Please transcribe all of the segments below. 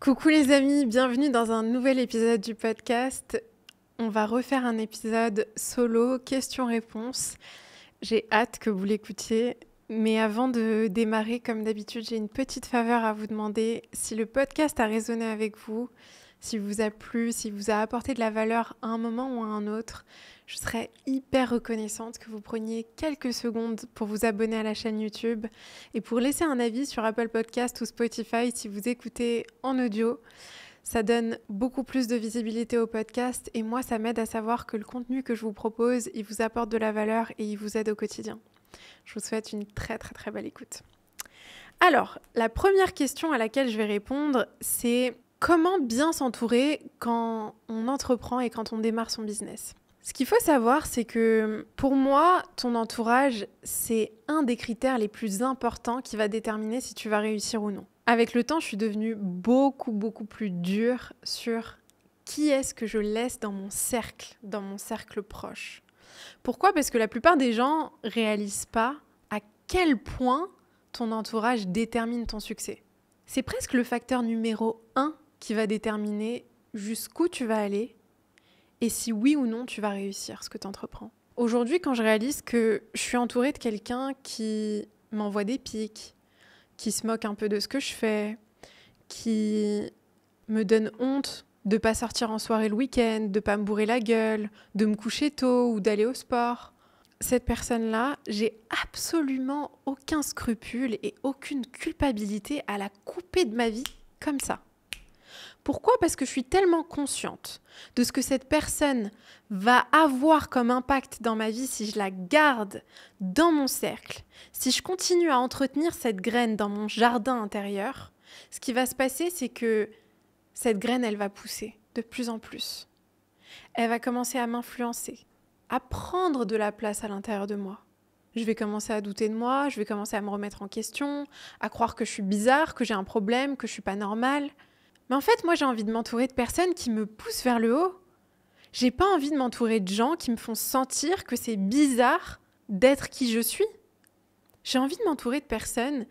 Coucou les amis, bienvenue dans un nouvel épisode du podcast. On va refaire un épisode solo, questions-réponses. J'ai hâte que vous l'écoutiez. Mais avant de démarrer, comme d'habitude, j'ai une petite faveur à vous demander. Si le podcast a résonné avec vous, s'il vous a plu, s'il vous a apporté de la valeur à un moment ou à un autre, je serais hyper reconnaissante que vous preniez quelques secondes pour vous abonner à la chaîne YouTube et pour laisser un avis sur Apple Podcast ou Spotify si vous écoutez en audio. Ça donne beaucoup plus de visibilité au podcast et moi, ça m'aide à savoir que le contenu que je vous propose, il vous apporte de la valeur et il vous aide au quotidien. Je vous souhaite une très très très belle écoute. Alors, la première question à laquelle je vais répondre, c'est comment bien s'entourer quand on entreprend et quand on démarre son business ? Ce qu'il faut savoir, c'est que pour moi, ton entourage, c'est un des critères les plus importants qui va déterminer si tu vas réussir ou non. Avec le temps, je suis devenue beaucoup plus dure sur qui est-ce que je laisse dans mon cercle proche. Pourquoi ? Parce que la plupart des gens réalisent pas à quel point ton entourage détermine ton succès. C'est presque le facteur numéro 1 qui va déterminer jusqu'où tu vas aller et si oui ou non tu vas réussir ce que tu entreprends. Aujourd'hui, quand je réalise que je suis entourée de quelqu'un qui m'envoie des pics, qui se moque un peu de ce que je fais, qui me donne honte de ne pas sortir en soirée le week-end, de ne pas me bourrer la gueule, de me coucher tôt ou d'aller au sport. Cette personne-là, j'ai absolument aucun scrupule et aucune culpabilité à la couper de ma vie comme ça. Pourquoi ? Parce que je suis tellement consciente de ce que cette personne va avoir comme impact dans ma vie si je la garde dans mon cercle, si je continue à entretenir cette graine dans mon jardin intérieur. Ce qui va se passer, c'est que cette graine, elle va pousser de plus en plus. Elle va commencer à m'influencer, à prendre de la place à l'intérieur de moi. Je vais commencer à douter de moi, je vais commencer à me remettre en question, à croire que je suis bizarre, que j'ai un problème, que je suis pas normale. Mais en fait, moi, j'ai envie de m'entourer de personnes qui me poussent vers le haut. J'ai pas envie de m'entourer de gens qui me font sentir que c'est bizarre d'être qui je suis. J'ai envie de m'entourer de personnes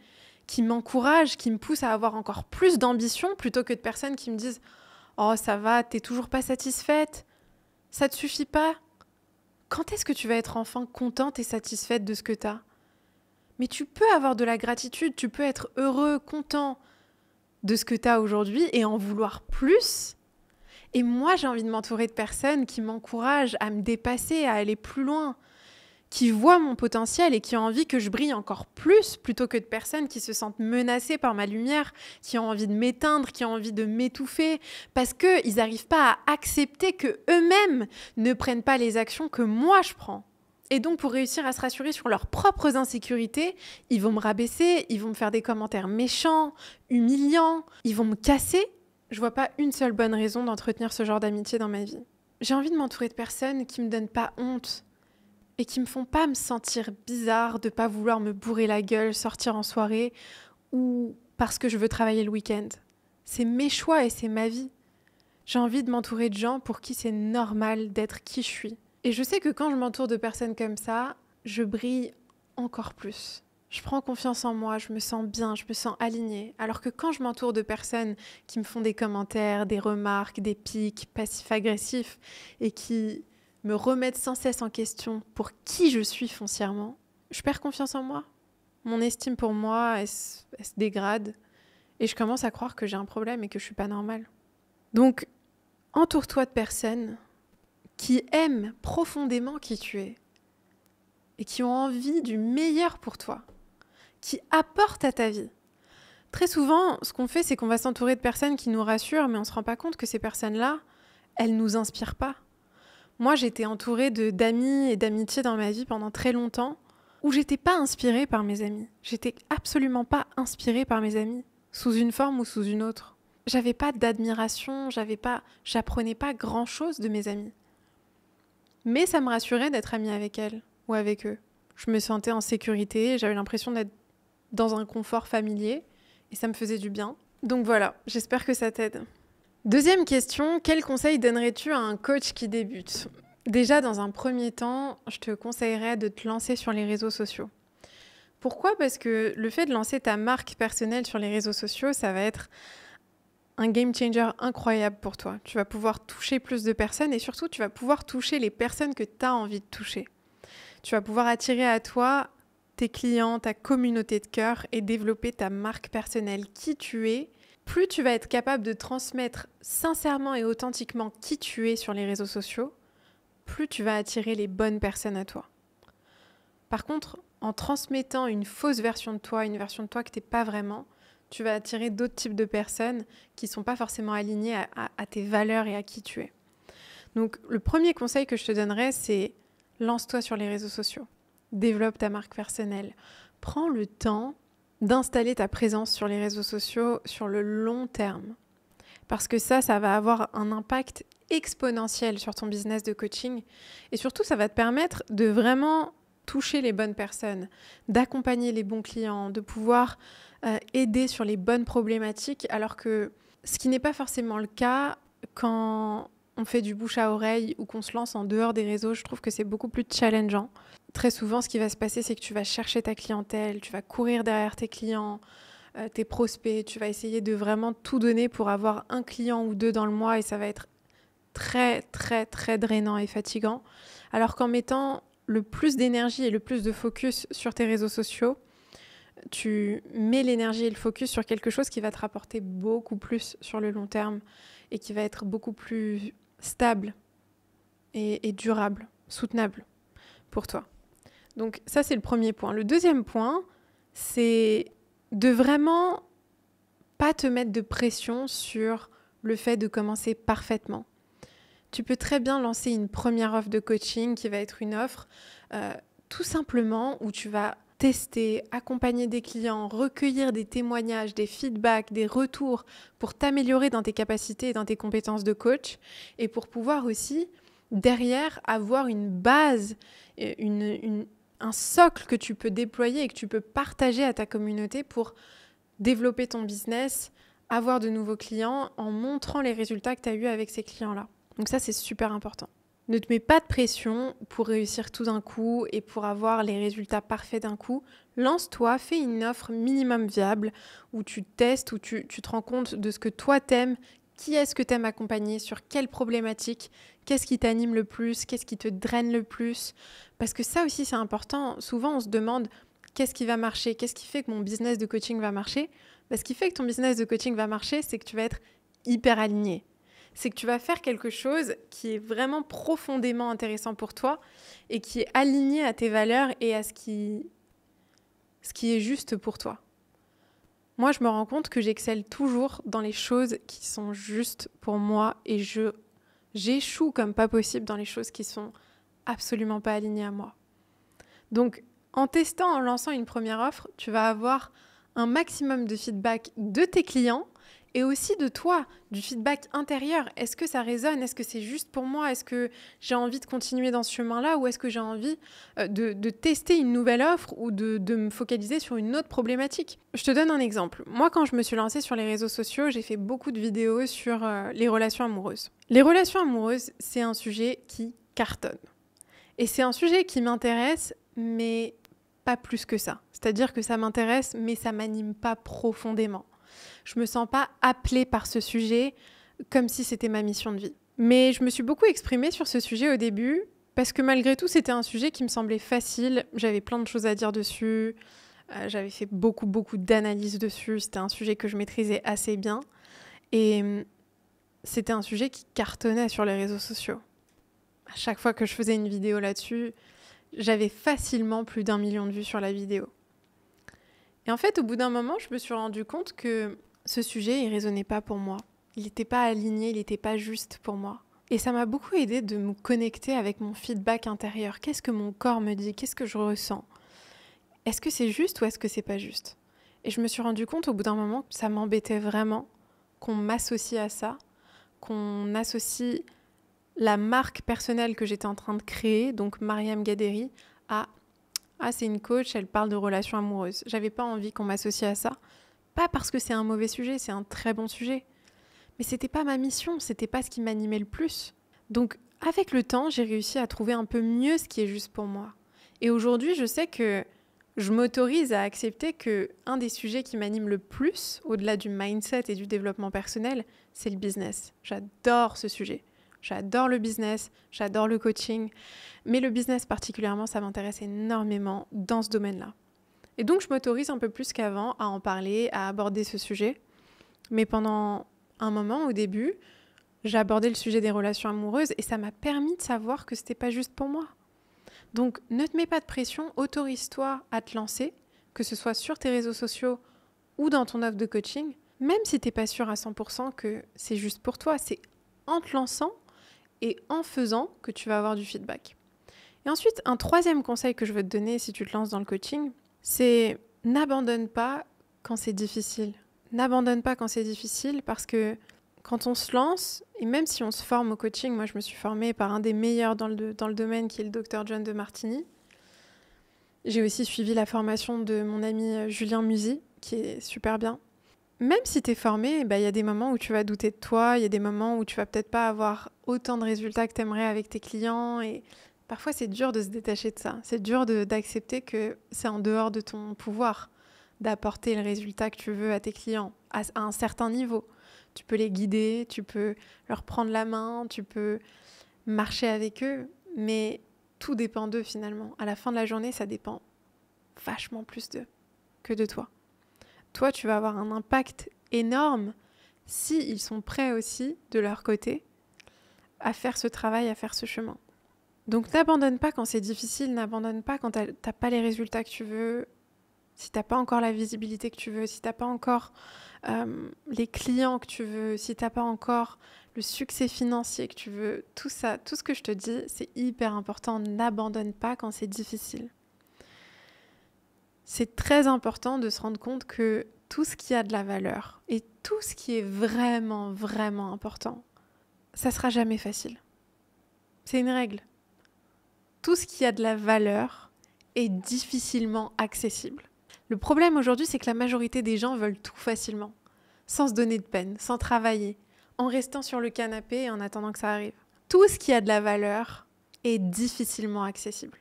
qui m'encouragent, qui me poussent à avoir encore plus d'ambition plutôt que de personnes qui me disent « Oh, ça va, t'es toujours pas satisfaite. Ça te suffit pas. Quand est-ce que tu vas être enfin contente et satisfaite de ce que t'as ? Mais tu peux avoir de la gratitude, tu peux être heureux, content de ce que t'as aujourd'hui et en vouloir plus. Et moi, j'ai envie de m'entourer de personnes qui m'encouragent à me dépasser, à aller plus loin, qui voient mon potentiel et qui ont envie que je brille encore plus plutôt que de personnes qui se sentent menacées par ma lumière, qui ont envie de m'éteindre, qui ont envie de m'étouffer parce qu'ils n'arrivent pas à accepter qu'eux-mêmes ne prennent pas les actions que moi je prends. Et donc, pour réussir à se rassurer sur leurs propres insécurités, ils vont me rabaisser, ils vont me faire des commentaires méchants, humiliants, ils vont me casser. Je vois pas une seule bonne raison d'entretenir ce genre d'amitié dans ma vie. J'ai envie de m'entourer de personnes qui me donnent pas honte et qui me font pas me sentir bizarre de pas vouloir me bourrer la gueule, sortir en soirée ou parce que je veux travailler le week-end. C'est mes choix et c'est ma vie. J'ai envie de m'entourer de gens pour qui c'est normal d'être qui je suis. Et je sais que quand je m'entoure de personnes comme ça, je brille encore plus. Je prends confiance en moi, je me sens bien, je me sens alignée. Alors que quand je m'entoure de personnes qui me font des commentaires, des remarques, des pics passifs-agressifs et qui me remettent sans cesse en question pour qui je suis foncièrement, je perds confiance en moi. Mon estime pour moi, elle se dégrade et je commence à croire que j'ai un problème et que je suis pas normale. Donc, entoure-toi de personnes qui aiment profondément qui tu es et qui ont envie du meilleur pour toi, qui apportent à ta vie. Très souvent, ce qu'on fait, c'est qu'on va s'entourer de personnes qui nous rassurent, mais on ne se rend pas compte que ces personnes-là, elles ne nous inspirent pas. Moi, j'étais entourée d'amis et d'amitiés dans ma vie pendant très longtemps où j'étais pas inspirée par mes amis. J'étais absolument pas inspirée par mes amis, sous une forme ou sous une autre. J'avais pas d'admiration, j'apprenais pas grand-chose de mes amis. Mais ça me rassurait d'être amie avec elles ou avec eux. Je me sentais en sécurité, j'avais l'impression d'être dans un confort familier et ça me faisait du bien. Donc voilà, j'espère que ça t'aide. Deuxième question, quel conseil donnerais-tu à un coach qui débute ? Déjà, dans un premier temps, je te conseillerais de te lancer sur les réseaux sociaux. Pourquoi ? Parce que le fait de lancer ta marque personnelle sur les réseaux sociaux, ça va être un game changer incroyable pour toi. Tu vas pouvoir toucher plus de personnes et surtout, tu vas pouvoir toucher les personnes que tu as envie de toucher. Tu vas pouvoir attirer à toi tes clients, ta communauté de cœur et développer ta marque personnelle, qui tu es. Plus tu vas être capable de transmettre sincèrement et authentiquement qui tu es sur les réseaux sociaux, plus tu vas attirer les bonnes personnes à toi. Par contre, en transmettant une fausse version de toi, une version de toi que tu n'es pas vraiment, tu vas attirer d'autres types de personnes qui ne sont pas forcément alignées à tes valeurs et à qui tu es. Donc, le premier conseil que je te donnerais, c'est lance-toi sur les réseaux sociaux. Développe ta marque personnelle. Prends le temps d'installer ta présence sur les réseaux sociaux sur le long terme. Parce que ça va avoir un impact exponentiel sur ton business de coaching. Et surtout, ça va te permettre de vraiment toucher les bonnes personnes, d'accompagner les bons clients, de pouvoir aider sur les bonnes problématiques, alors que ce qui n'est pas forcément le cas quand on fait du bouche à oreille ou qu'on se lance en dehors des réseaux. Je trouve que c'est beaucoup plus challengeant. Très souvent, ce qui va se passer, c'est que tu vas chercher ta clientèle, tu vas courir derrière tes clients, tes prospects, tu vas essayer de vraiment tout donner pour avoir un client ou deux dans le mois et ça va être très, très, très drainant et fatigant. Alors qu'en mettant le plus d'énergie et le plus de focus sur tes réseaux sociaux, tu mets l'énergie et le focus sur quelque chose qui va te rapporter beaucoup plus sur le long terme et qui va être beaucoup plus stable et durable, soutenable pour toi. Donc ça, c'est le premier point. Le deuxième point, c'est de vraiment pas te mettre de pression sur le fait de commencer parfaitement. Tu peux très bien lancer une première offre de coaching qui va être une offre tout simplement où tu vas tester, accompagner des clients, recueillir des témoignages, des feedbacks, des retours pour t'améliorer dans tes capacités et dans tes compétences de coach et pour pouvoir aussi derrière avoir une base, un socle que tu peux déployer et que tu peux partager à ta communauté pour développer ton business, avoir de nouveaux clients en montrant les résultats que tu as eus avec ces clients-là. Donc ça, c'est super important. Ne te mets pas de pression pour réussir tout d'un coup et pour avoir les résultats parfaits d'un coup. Lance-toi, fais une offre minimum viable où tu testes, où tu te rends compte de ce que toi t'aimes, qui est-ce que t'aimes accompagner, sur quelle problématique, qu'est-ce qui t'anime le plus, qu'est-ce qui te draine le plus. Parce que ça aussi, c'est important. Souvent, on se demande qu'est-ce qui va marcher, qu'est-ce qui fait que mon business de coaching va marcher. Ce qui fait que ton business de coaching va marcher, c'est que tu vas être hyper aligné. C'est que tu vas faire quelque chose qui est vraiment profondément intéressant pour toi et qui est aligné à tes valeurs et à ce qui est juste pour toi. Moi, je me rends compte que j'excelle toujours dans les choses qui sont justes pour moi et j'échoue comme pas possible dans les choses qui sont absolument pas alignées à moi. Donc, en testant, en lançant une première offre, tu vas avoir un maximum de feedback de tes clients et aussi de toi, du feedback intérieur. Est-ce que ça résonne? Est-ce que c'est juste pour moi? Est-ce que j'ai envie de continuer dans ce chemin-là? Ou est-ce que j'ai envie de tester une nouvelle offre ou de me focaliser sur une autre problématique? Je te donne un exemple. Moi, quand je me suis lancée sur les réseaux sociaux, j'ai fait beaucoup de vidéos sur les relations amoureuses. Les relations amoureuses, c'est un sujet qui cartonne. Et c'est un sujet qui m'intéresse, mais pas plus que ça. C'est-à-dire que ça m'intéresse, mais ça m'anime pas profondément. Je me sens pas appelée par ce sujet comme si c'était ma mission de vie. Mais je me suis beaucoup exprimée sur ce sujet au début parce que malgré tout, c'était un sujet qui me semblait facile. J'avais plein de choses à dire dessus. J'avais fait beaucoup d'analyses dessus. C'était un sujet que je maîtrisais assez bien. Et c'était un sujet qui cartonnait sur les réseaux sociaux. À chaque fois que je faisais une vidéo là-dessus, j'avais facilement plus d'1 million de vues sur la vidéo. Et en fait, au bout d'un moment, je me suis rendu compte que ce sujet, il résonnait pas pour moi. Il n'était pas aligné, il n'était pas juste pour moi. Et ça m'a beaucoup aidé de me connecter avec mon feedback intérieur. Qu'est-ce que mon corps me dit? Qu'est-ce que je ressens? Est-ce que c'est juste ou est-ce que c'est pas juste? Et je me suis rendu compte au bout d'un moment que ça m'embêtait vraiment qu'on m'associe à ça, qu'on associe la marque personnelle que j'étais en train de créer, donc Mariam Gaderi, à « Ah, c'est une coach, elle parle de relations amoureuses ». J'avais pas envie qu'on m'associe à ça. Pas parce que c'est un mauvais sujet, c'est un très bon sujet. Mais c'était pas ma mission, c'était pas ce qui m'animait le plus. Donc, avec le temps, j'ai réussi à trouver un peu mieux ce qui est juste pour moi. Et aujourd'hui, je sais que Je m'autorise à accepter que un des sujets qui m'anime le plus, au-delà du mindset et du développement personnel, c'est le business. J'adore ce sujet. J'adore le business, j'adore le coaching, mais le business particulièrement, ça m'intéresse énormément dans ce domaine-là. Et donc, je m'autorise un peu plus qu'avant à en parler, à aborder ce sujet. Mais pendant un moment, au début, j'ai abordé le sujet des relations amoureuses et ça m'a permis de savoir que c'était pas juste pour moi. Donc, ne te mets pas de pression, autorise-toi à te lancer, que ce soit sur tes réseaux sociaux ou dans ton offre de coaching, même si tu n'es pas sûr à 100% que c'est juste pour toi. C'est en te lançant et en faisant que tu vas avoir du feedback. Et ensuite, un troisième conseil que je veux te donner si tu te lances dans le coaching, c'est n'abandonne pas quand c'est difficile. N'abandonne pas quand c'est difficile parce que quand on se lance, et même si on se forme au coaching, moi je me suis formée par un des meilleurs dans le domaine qui est le Dr John Demartini. J'ai aussi suivi la formation de mon ami Julien Musi, qui est super bien. Même si tu es formé, il y a des moments où tu vas douter de toi, il y a des moments où tu vas peut-être pas avoir autant de résultats que tu aimerais avec tes clients. Et parfois c'est dur de se détacher de ça. C'est dur d'accepter que c'est en dehors de ton pouvoir d'apporter le résultat que tu veux à tes clients, à un certain niveau. Tu peux les guider, tu peux leur prendre la main, tu peux marcher avec eux, mais tout dépend d'eux finalement. À la fin de la journée, ça dépend vachement plus d'eux que de toi. Toi, tu vas avoir un impact énorme s'ils sont prêts aussi, de leur côté, à faire ce travail, à faire ce chemin. Donc n'abandonne pas quand c'est difficile, n'abandonne pas quand t'as pas les résultats que tu veux, si t'as pas encore la visibilité que tu veux, si t'as pas encore les clients que tu veux, si t'as pas encore le succès financier que tu veux, tout ça, tout ce que je te dis, c'est hyper important. N'abandonne pas quand c'est difficile. C'est très important de se rendre compte que tout ce qui a de la valeur et tout ce qui est vraiment, vraiment important, ça sera jamais facile. C'est une règle. Tout ce qui a de la valeur est difficilement accessible. Le problème aujourd'hui, c'est que la majorité des gens veulent tout facilement, sans se donner de peine, sans travailler, en restant sur le canapé et en attendant que ça arrive. Tout ce qui a de la valeur est difficilement accessible.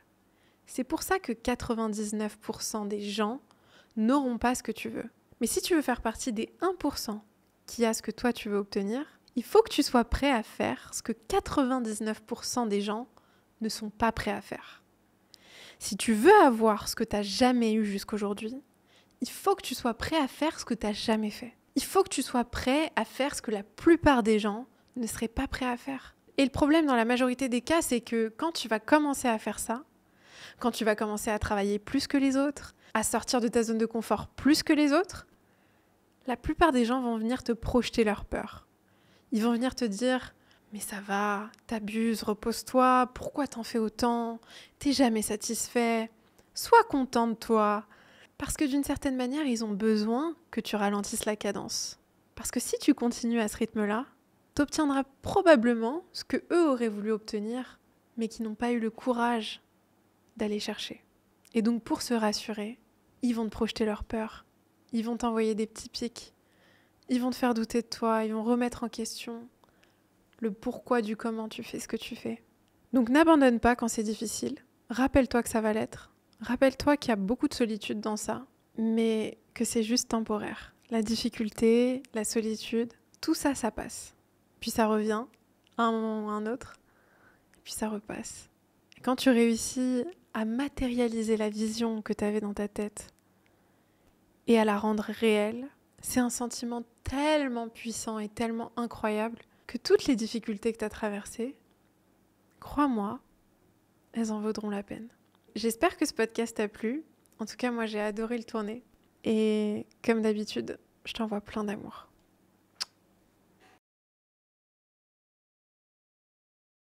C'est pour ça que 99% des gens n'auront pas ce que tu veux. Mais si tu veux faire partie des 1% qui a ce que toi tu veux obtenir, il faut que tu sois prêt à faire ce que 99% des gens ne sont pas prêts à faire. Si tu veux avoir ce que tu n'as jamais eu jusqu'aujourd'hui, il faut que tu sois prêt à faire ce que tu n'as jamais fait. Il faut que tu sois prêt à faire ce que la plupart des gens ne seraient pas prêts à faire. Et le problème dans la majorité des cas, c'est que quand tu vas commencer à faire ça, quand tu vas commencer à travailler plus que les autres, à sortir de ta zone de confort plus que les autres, la plupart des gens vont venir te projeter leur peur. Ils vont venir te dire « Mais ça va, t'abuses, repose-toi, pourquoi t'en fais autant? T'es jamais satisfait, sois content de toi. » Parce que d'une certaine manière, ils ont besoin que tu ralentisses la cadence. Parce que si tu continues à ce rythme-là, t'obtiendras probablement ce que eux auraient voulu obtenir, mais qui n'ont pas eu le courage d'aller chercher. Et donc pour se rassurer, ils vont te projeter leur peur, ils vont t'envoyer des petits pics, ils vont te faire douter de toi, ils vont remettre en question le pourquoi du comment tu fais ce que tu fais. Donc n'abandonne pas quand c'est difficile, rappelle-toi que ça va l'être, rappelle-toi qu'il y a beaucoup de solitude dans ça, mais que c'est juste temporaire. La difficulté, la solitude, tout ça, ça passe. Puis ça revient à un moment ou à un autre, et puis ça repasse. Et quand tu réussis à matérialiser la vision que tu avais dans ta tête et à la rendre réelle, c'est un sentiment tellement puissant et tellement incroyable que toutes les difficultés que tu as traversées, crois-moi, elles en vaudront la peine. J'espère que ce podcast t'a plu. En tout cas, moi, j'ai adoré le tourner. Et comme d'habitude, je t'envoie plein d'amour.